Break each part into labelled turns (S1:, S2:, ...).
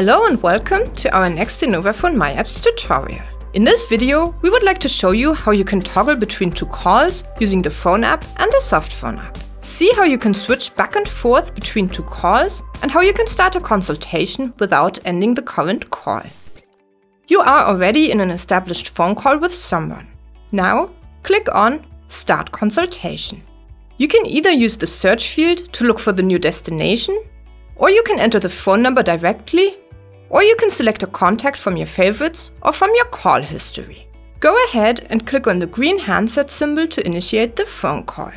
S1: Hello and welcome to our next innovaphone myApps tutorial. In this video, we would like to show you how you can toggle between two calls using the phone app and the Softphone app. See how you can switch back and forth between two calls and how you can start a consultation without ending the current call. You are already in an established phone call with someone. Now, click on Start Consultation. You can either use the search field to look for the new destination, or you can enter the phone number directly, or you can select a contact from your favorites or from your call history. Go ahead and click on the green handset symbol to initiate the phone call.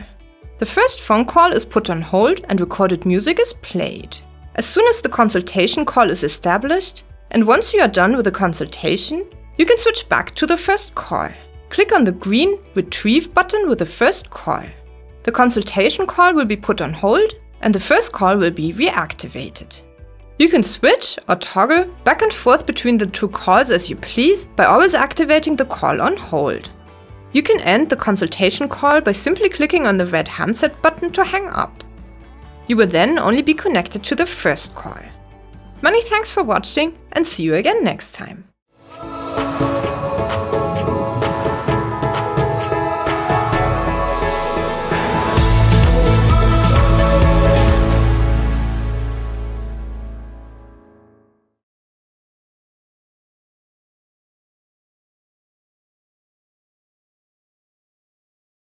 S1: The first phone call is put on hold and recorded music is played. As soon as the consultation call is established, and once you are done with the consultation, you can switch back to the first call. Click on the green Retrieve button with the first call. The consultation call will be put on hold and the first call will be reactivated. You can switch or toggle back and forth between the two calls as you please by always activating the call on hold. You can end the consultation call by simply clicking on the red handset button to hang up. You will then only be connected to the first call. Many thanks for watching and see you again next time.